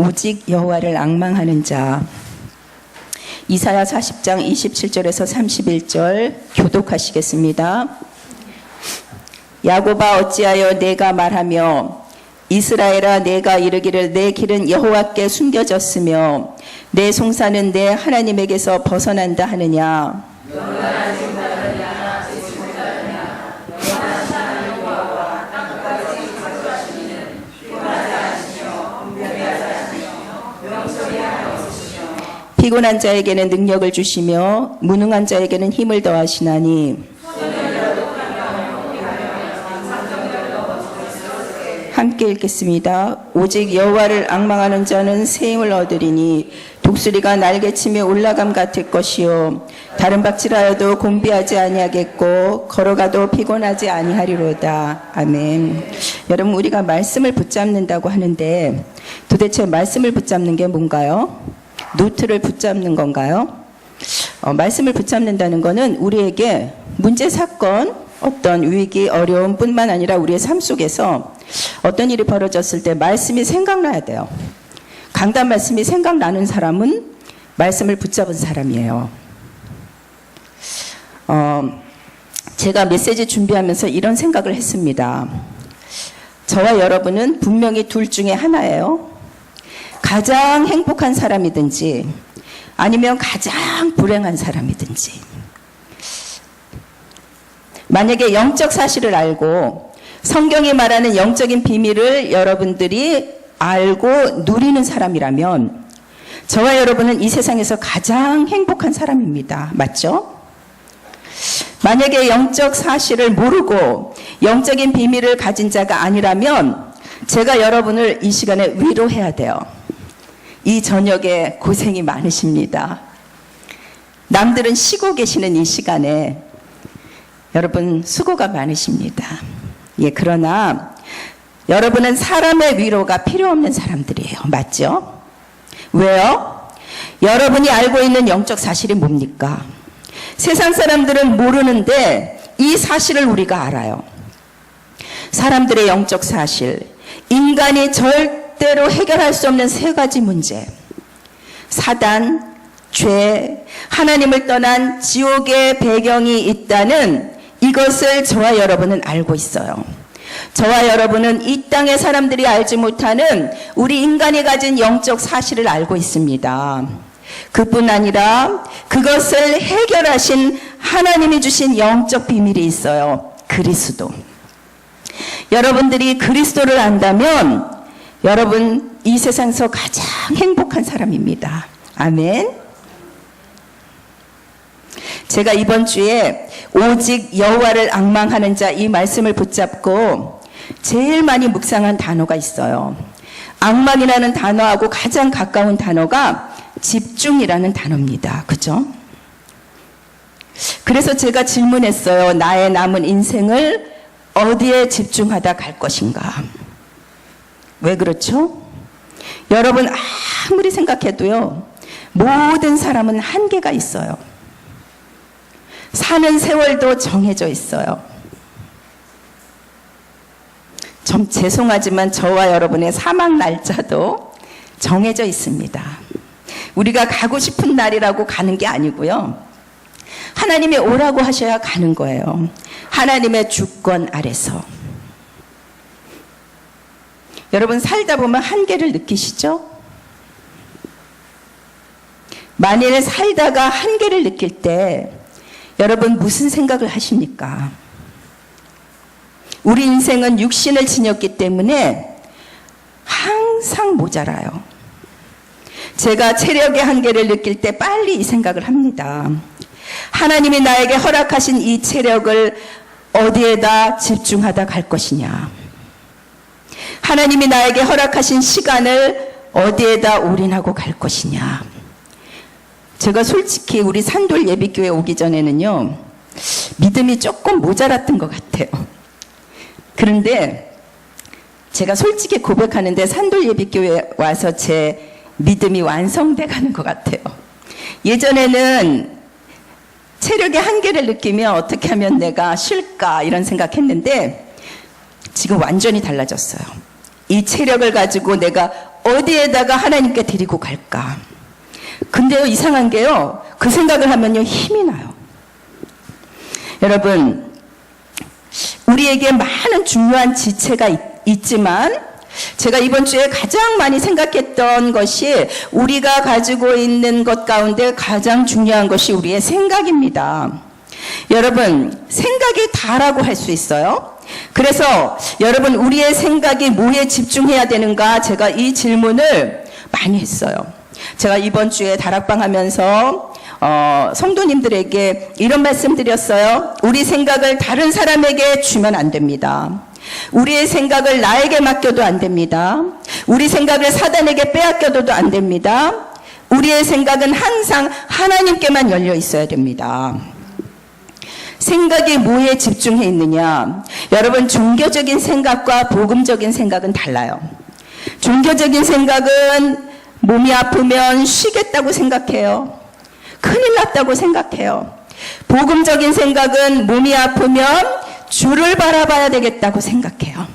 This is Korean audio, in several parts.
오직 여호와를 앙망하는 자. 이사야 40장 27절에서 31절 교독하시겠습니다. 야곱아 어찌하여 내가 말하며 이스라엘아 내가 이르기를 내 길은 여호와께 숨겨졌으며 내 송사는 내 하나님에게서 벗어난다 하느냐. 피곤한 자에게는 능력을 주시며 무능한 자에게는 힘을 더하시나니. 함께 읽겠습니다. 오직 여호와를 앙망하는 자는 새 힘을 얻으리니 독수리가 날개치며 올라감 같을 것이요 다른 박질하여도 곤비하지 아니하겠고 걸어가도 피곤하지 아니하리로다. 아멘. 여러분, 우리가 말씀을 붙잡는다고 하는데 도대체 말씀을 붙잡는 게 뭔가요? 노트를 붙잡는 건가요? 말씀을 붙잡는다는 것은 우리에게 문제, 사건, 어떤 위기, 어려움 뿐만 아니라 우리의 삶 속에서 어떤 일이 벌어졌을 때 말씀이 생각나야 돼요. 강단 말씀이 생각나는 사람은 말씀을 붙잡은 사람이에요. 제가 메시지 준비하면서 이런 생각을 했습니다. 저와 여러분은 분명히 둘 중에 하나예요. 가장 행복한 사람이든지 아니면 가장 불행한 사람이든지. 만약에 영적 사실을 알고 성경이 말하는 영적인 비밀을 여러분들이 알고 누리는 사람이라면 저와 여러분은 이 세상에서 가장 행복한 사람입니다. 맞죠? 만약에 영적 사실을 모르고 영적인 비밀을 가진 자가 아니라면 제가 여러분을 이 시간에 위로해야 돼요. 이 저녁에 고생이 많으십니다. 남들은 쉬고 계시는 이 시간에 여러분 수고가 많으십니다. 예, 그러나 여러분은 사람의 위로가 필요 없는 사람들이에요. 맞죠? 왜요? 여러분이 알고 있는 영적 사실이 뭡니까? 세상 사람들은 모르는데 이 사실을 우리가 알아요. 사람들의 영적 사실, 인간이 절대로 해결할 수 없는 세 가지 문제, 사단, 죄, 하나님을 떠난 지옥의 배경이 있다는 이것을 저와 여러분은 알고 있어요. 저와 여러분은 이 땅의 사람들이 알지 못하는 우리 인간이 가진 영적 사실을 알고 있습니다. 그뿐 아니라 그것을 해결하신 하나님이 주신 영적 비밀이 있어요. 그리스도. 여러분들이 그리스도를 안다면 여러분 이 세상에서 가장 행복한 사람입니다. 아멘. 제가 이번 주에 오직 여호와를 앙망하는 자 이 말씀을 붙잡고 제일 많이 묵상한 단어가 있어요. 앙망이라는 단어하고 가장 가까운 단어가 집중이라는 단어입니다. 그죠? 그래서 제가 질문했어요. 나의 남은 인생을 어디에 집중하다 갈 것인가? 왜 그렇죠? 여러분 아무리 생각해도요, 모든 사람은 한계가 있어요. 사는 세월도 정해져 있어요. 좀 죄송하지만 저와 여러분의 사망 날짜도 정해져 있습니다. 우리가 가고 싶은 날이라고 가는 게 아니고요. 하나님이 오라고 하셔야 가는 거예요. 하나님의 주권 아래서. 여러분 살다 보면 한계를 느끼시죠? 만일 살다가 한계를 느낄 때 여러분 무슨 생각을 하십니까? 우리 인생은 육신을 지녔기 때문에 항상 모자라요. 제가 체력의 한계를 느낄 때 빨리 이 생각을 합니다. 하나님이 나에게 허락하신 이 체력을 어디에다 집중하다 갈 것이냐? 하나님이 나에게 허락하신 시간을 어디에다 올인하고 갈 것이냐? 제가 솔직히 우리 산돌 예비교회 오기 전에는요, 믿음이 조금 모자랐던 것 같아요. 그런데 제가 솔직히 고백하는데 산돌 예비교회 와서 제 믿음이 완성돼 가는 것 같아요. 예전에는 체력의 한계를 느끼며 어떻게 하면 내가 쉴까 이런 생각했는데 지금 완전히 달라졌어요. 이 체력을 가지고 내가 어디에다가 하나님께 드리고 갈까? 근데요, 이상한 게요, 그 생각을 하면요, 힘이 나요. 여러분, 우리에게 많은 중요한 지체가 있지만, 제가 이번 주에 가장 많이 생각했던 것이 우리가 가지고 있는 것 가운데 가장 중요한 것이 우리의 생각입니다. 여러분, 생각이 다라고 할 수 있어요. 그래서 여러분, 우리의 생각이 뭐에 집중해야 되는가, 제가 이 질문을 많이 했어요. 제가 이번 주에 다락방 하면서 성도님들에게 이런 말씀 드렸어요. 우리 생각을 다른 사람에게 주면 안 됩니다. 우리의 생각을 나에게 맡겨도 안 됩니다. 우리 생각을 사단에게 빼앗겨도 안 됩니다. 우리의 생각은 항상 하나님께만 열려 있어야 됩니다. 생각이 뭐에 집중해 있느냐? 여러분, 종교적인 생각과 복음적인 생각은 달라요. 종교적인 생각은 몸이 아프면 쉬겠다고 생각해요. 큰일 났다고 생각해요. 복음적인 생각은 몸이 아프면 주를 바라봐야 되겠다고 생각해요.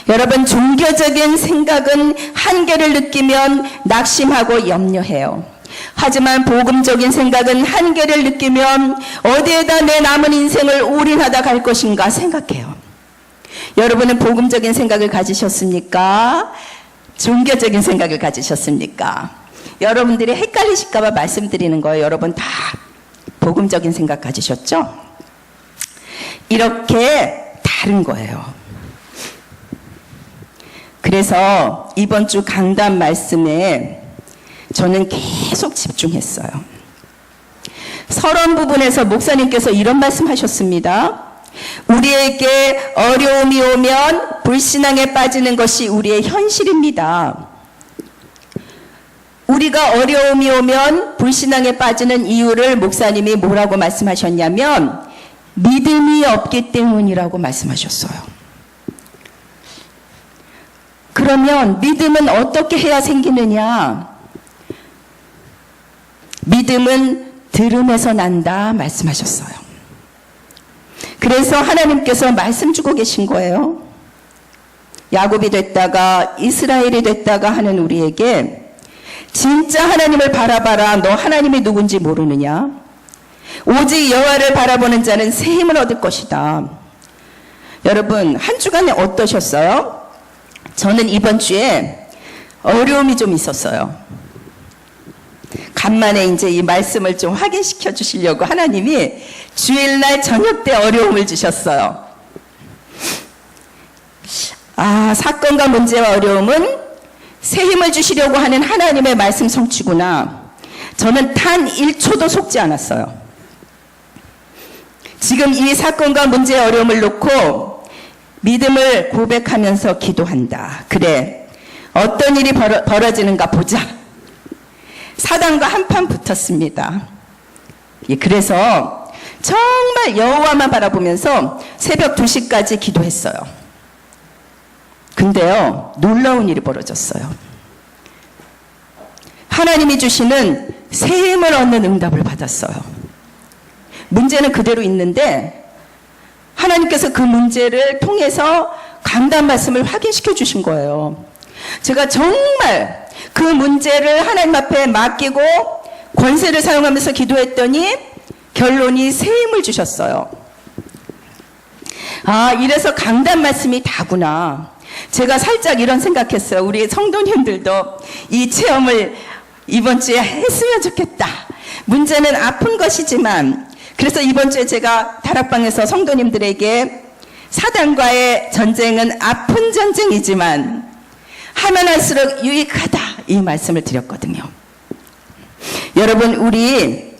여러분, 종교적인 생각은 한계를 느끼면 낙심하고 염려해요. 하지만 복음적인 생각은 한계를 느끼면 어디에다 내 남은 인생을 올인하다 갈 것인가 생각해요. 여러분은 복음적인 생각을 가지셨습니까? 종교적인 생각을 가지셨습니까? 여러분들이 헷갈리실까 봐 말씀드리는 거예요. 여러분 다 복음적인 생각 가지셨죠? 이렇게 다른 거예요. 그래서 이번 주 강단 말씀에 저는 계속 집중했어요. 서론 부분에서 목사님께서 이런 말씀하셨습니다. 우리에게 어려움이 오면 불신앙에 빠지는 것이 우리의 현실입니다. 우리가 어려움이 오면 불신앙에 빠지는 이유를 목사님이 뭐라고 말씀하셨냐면 믿음이 없기 때문이라고 말씀하셨어요. 그러면 믿음은 어떻게 해야 생기느냐? 믿음은 들음에서 난다 말씀하셨어요. 그래서 하나님께서 말씀 주고 계신 거예요. 야곱이 됐다가 이스라엘이 됐다가 하는 우리에게 진짜 하나님을 바라봐라. 너 하나님이 누군지 모르느냐? 오직 여호와를 바라보는 자는 새 힘을 얻을 것이다. 여러분, 한 주간에 어떠셨어요? 저는 이번 주에 어려움이 좀 있었어요. 간만에 이제 이 말씀을 좀 확인시켜 주시려고 하나님이 주일날 저녁 때 어려움을 주셨어요. 사건과 문제와 어려움은 새 힘을 주시려고 하는 하나님의 말씀 성취구나. 저는 단 1초도 속지 않았어요. 지금 이 사건과 문제의 어려움을 놓고 믿음을 고백하면서 기도한다. 그래, 어떤 일이 벌어지는가 보자. 사단과 한판 붙었습니다. 그래서 정말 여호와만 바라보면서 새벽 2시까지 기도했어요. 근데요, 놀라운 일이 벌어졌어요. 하나님이 주시는 새 힘을 얻는 응답을 받았어요. 문제는 그대로 있는데 하나님께서 그 문제를 통해서 강단 말씀을 확인시켜 주신 거예요. 제가 정말 그 문제를 하나님 앞에 맡기고 권세를 사용하면서 기도했더니 결론이 새 힘을 주셨어요. 이래서 강단 말씀이 다구나. 제가 살짝 이런 생각했어요. 우리 성도님들도 이 체험을 이번 주에 했으면 좋겠다. 문제는 아픈 것이지만, 그래서 이번 주에 제가 다락방에서 성도님들에게 사단과의 전쟁은 아픈 전쟁이지만 하면 할수록 유익하다, 이 말씀을 드렸거든요. 여러분, 우리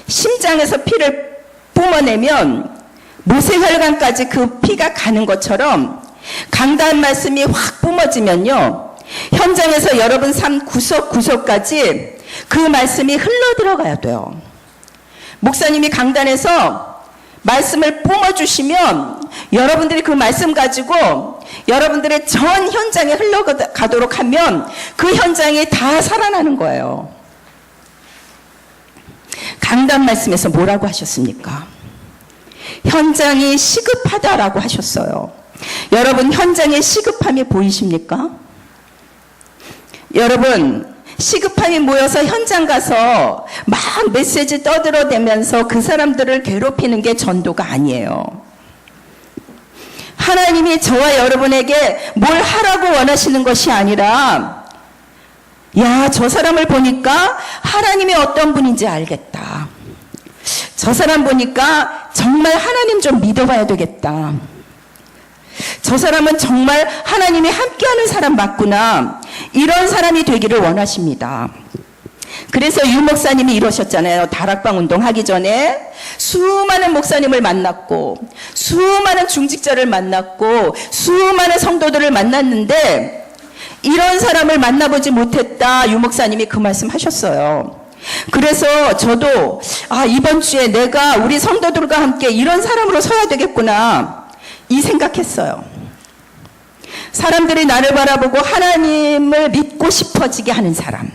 심장에서 피를 뿜어내면 모세혈관까지 그 피가 가는 것처럼 강단 말씀이 확 뿜어지면요, 현장에서 여러분 삶 구석구석까지 그 말씀이 흘러 들어가야 돼요. 목사님이 강단에서 말씀을 뿜어주시면 여러분들이 그 말씀 가지고 여러분들의 전 현장에 흘러가도록 하면 그 현장이 다 살아나는 거예요. 강단 말씀에서 뭐라고 하셨습니까? 현장이 시급하다라고 하셨어요. 여러분, 현장의 시급함이 보이십니까? 여러분, 시급함이 모여서 현장 가서 막 메시지 떠들어대면서 그 사람들을 괴롭히는 게 전도가 아니에요. 하나님이 저와 여러분에게 뭘 하라고 원하시는 것이 아니라, 야, 저 사람을 보니까 하나님이 어떤 분인지 알겠다. 저 사람 보니까 정말 하나님 좀 믿어봐야 되겠다. 저 사람은 정말 하나님이 함께하는 사람 맞구나. 이런 사람이 되기를 원하십니다. 그래서 유 목사님이 이러셨잖아요. 다락방 운동 하기 전에 수많은 목사님을 만났고 수많은 중직자를 만났고 수많은 성도들을 만났는데 이런 사람을 만나보지 못했다. 유 목사님이 그 말씀 하셨어요. 그래서 저도 이번 주에 내가 우리 성도들과 함께 이런 사람으로 서야 되겠구나 이 생각했어요. 사람들이 나를 바라보고 하나님을 믿고 싶어지게 하는 사람.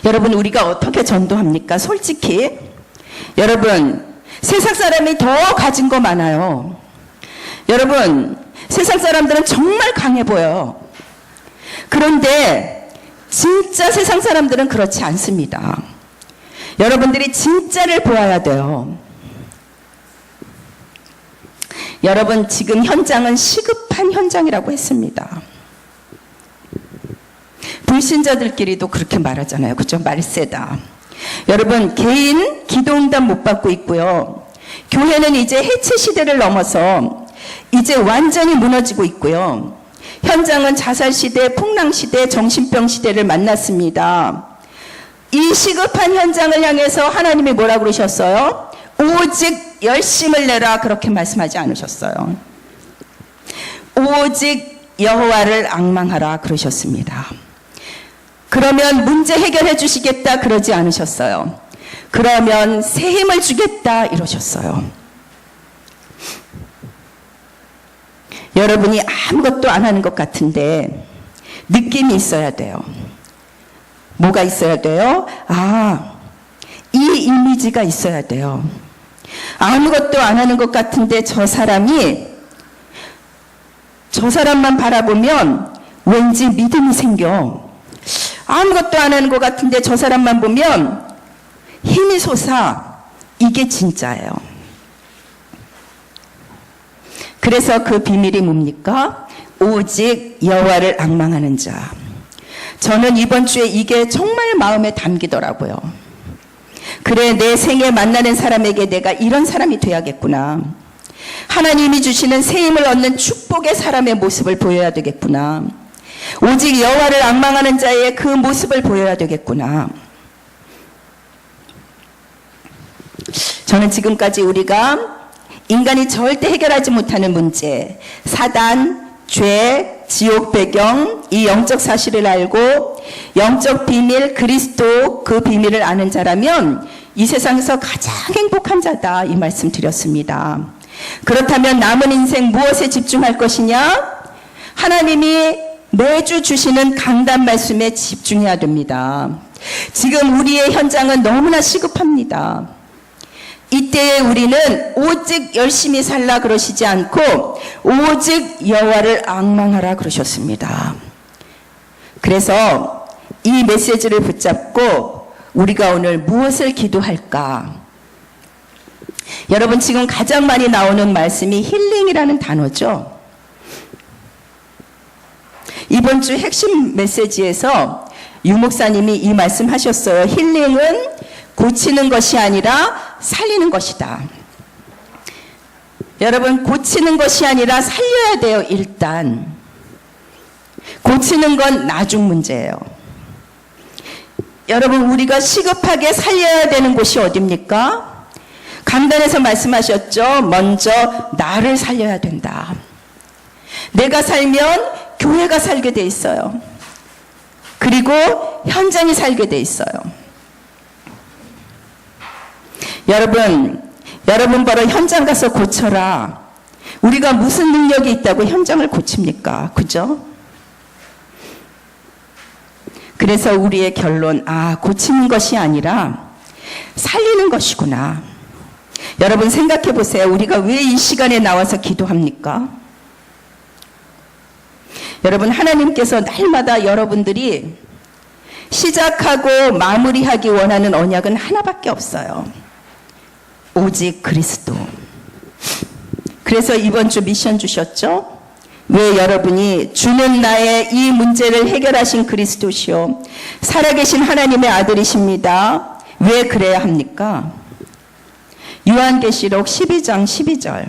여러분, 우리가 어떻게 전도합니까? 솔직히 여러분, 세상 사람이 더 가진 거 많아요. 여러분, 세상 사람들은 정말 강해 보여요. 그런데 진짜 세상 사람들은 그렇지 않습니다. 여러분들이 진짜를 보아야 돼요. 여러분, 지금 현장은 시급한 현장이라고 했습니다. 불신자들끼리도 그렇게 말하잖아요. 그죠? 말세다. 여러분, 개인 기도응답 못 받고 있고요. 교회는 이제 해체 시대를 넘어서 이제 완전히 무너지고 있고요. 현장은 자살 시대, 풍랑 시대, 정신병 시대를 만났습니다. 이 시급한 현장을 향해서 하나님이 뭐라고 그러셨어요? 오직 열심을 내라, 그렇게 말씀하지 않으셨어요. 오직 여호와를 앙망하라 그러셨습니다. 그러면 문제 해결해 주시겠다 그러지 않으셨어요. 그러면 새 힘을 주겠다 이러셨어요. 여러분이 아무것도 안 하는 것 같은데 느낌이 있어야 돼요. 뭐가 있어야 돼요? 이 이미지가 있어야 돼요. 아무것도 안 하는 것 같은데 저 사람만 바라보면 왠지 믿음이 생겨. 아무것도 안 하는 것 같은데 저 사람만 보면 힘이 솟아. 이게 진짜예요. 그래서 그 비밀이 뭡니까? 오직 여호와를 앙망하는 자. 저는 이번 주에 이게 정말 마음에 담기더라고요. 그래, 내 생에 만나는 사람에게 내가 이런 사람이 돼야겠구나. 하나님이 주시는 새 힘을 얻는 축복의 사람의 모습을 보여야 되겠구나. 오직 여호와를 앙망하는 자의 그 모습을 보여야 되겠구나. 저는 지금까지 우리가 인간이 절대 해결하지 못하는 문제, 사단, 죄, 지옥 배경, 이 영적 사실을 알고 영적 비밀, 그리스도 그 비밀을 아는 자라면 이 세상에서 가장 행복한 자다, 이 말씀 드렸습니다. 그렇다면 남은 인생 무엇에 집중할 것이냐? 하나님이 매주 주시는 강단 말씀에 집중해야 됩니다. 지금 우리의 현장은 너무나 시급합니다. 이때에 우리는 오직 열심히 살라 그러시지 않고 오직 여호와를 앙망하라 그러셨습니다. 그래서 이 메시지를 붙잡고 우리가 오늘 무엇을 기도할까? 여러분, 지금 가장 많이 나오는 말씀이 힐링이라는 단어죠. 이번 주 핵심 메시지에서 유 목사님이 이 말씀 하셨어요. 힐링은 고치는 것이 아니라 살리는 것이다. 여러분, 고치는 것이 아니라 살려야 돼요. 일단 고치는 건 나중 문제예요. 여러분, 우리가 시급하게 살려야 되는 곳이 어디입니까? 강단에서 말씀하셨죠. 먼저 나를 살려야 된다. 내가 살면 교회가 살게 돼 있어요. 그리고 현장이 살게 돼 있어요. 여러분 바로 현장 가서 고쳐라. 우리가 무슨 능력이 있다고 현장을 고칩니까? 그죠? 그래서 우리의 결론, 고치는 것이 아니라 살리는 것이구나. 여러분 생각해 보세요. 우리가 왜 이 시간에 나와서 기도합니까? 여러분, 하나님께서 날마다 여러분들이 시작하고 마무리하기 원하는 언약은 하나밖에 없어요. 오직 그리스도. 그래서 이번 주 미션 주셨죠? 왜 여러분이 주는 나의 이 문제를 해결하신 그리스도시요 살아계신 하나님의 아들이십니다. 왜 그래야 합니까? 요한계시록 12장 12절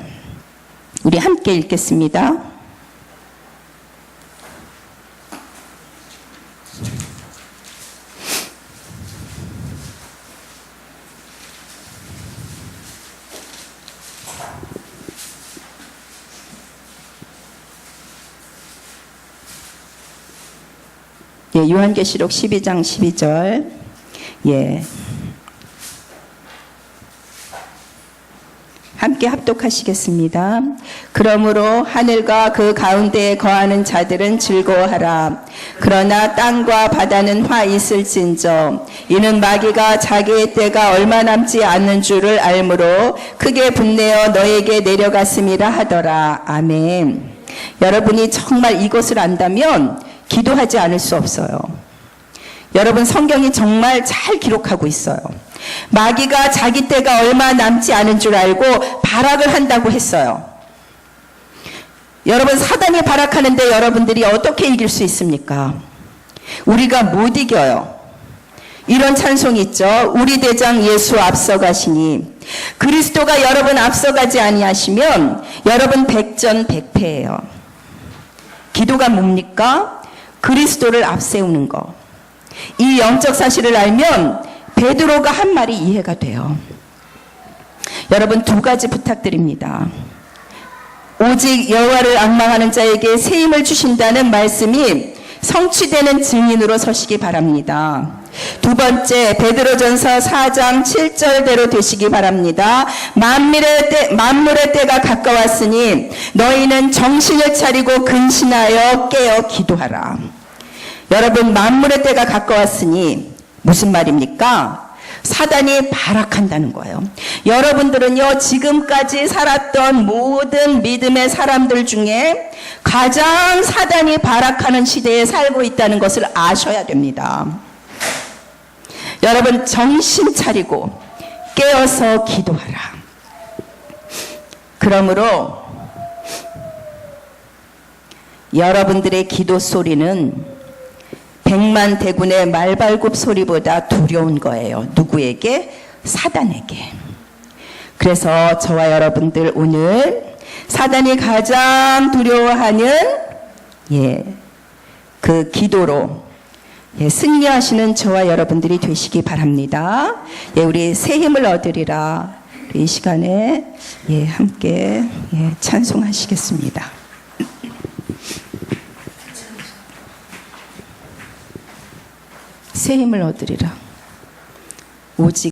우리 함께 읽겠습니다. 예, 요한계시록 12장 12절. 예. 함께 합독하시겠습니다. 그러므로 하늘과 그 가운데에 거하는 자들은 즐거워하라. 그러나 땅과 바다는 화 있을진저 이는 마귀가 자기의 때가 얼마 남지 않는 줄을 알므로 크게 분내어 너에게 내려갔음이라 하더라. 아멘. 여러분이 정말 이것을 안다면 기도하지 않을 수 없어요. 여러분, 성경이 정말 잘 기록하고 있어요. 마귀가 자기 때가 얼마 남지 않은 줄 알고 발악을 한다고 했어요. 여러분, 사단이 발악하는데 여러분들이 어떻게 이길 수 있습니까? 우리가 못 이겨요. 이런 찬송이 있죠. 우리 대장 예수 앞서가시니. 그리스도가 여러분 앞서가지 아니하시면 여러분 백전백패예요. 기도가 뭡니까? 그리스도를 앞세우는 거. 이 영적 사실을 알면 베드로가 한 말이 이해가 돼요. 여러분, 두 가지 부탁드립니다. 오직 여호와를 앙망하는 자에게 새 힘을 주신다는 말씀이 성취되는 증인으로 서시기 바랍니다. 두 번째, 베드로전서 4장 7절대로 되시기 바랍니다. 만물의 때가 가까웠으니 너희는 정신을 차리고 근신하여 깨어 기도하라. 여러분, 만물의 때가 가까웠으니 무슨 말입니까? 사단이 발악한다는 거예요. 여러분들은요, 지금까지 살았던 모든 믿음의 사람들 중에 가장 사단이 발악하는 시대에 살고 있다는 것을 아셔야 됩니다. 여러분, 정신 차리고 깨어서 기도하라. 그러므로 여러분들의 기도 소리는 백만 대군의 말발굽 소리보다 두려운 거예요. 누구에게? 사단에게. 그래서 저와 여러분들 오늘 사단이 가장 두려워하는 그 기도로 승리하시는 저와 여러분들이 되시기 바랍니다. 우리 새 힘을 얻으리라. 이 시간에 함께 찬송하시겠습니다. 새 힘을 얻으리라.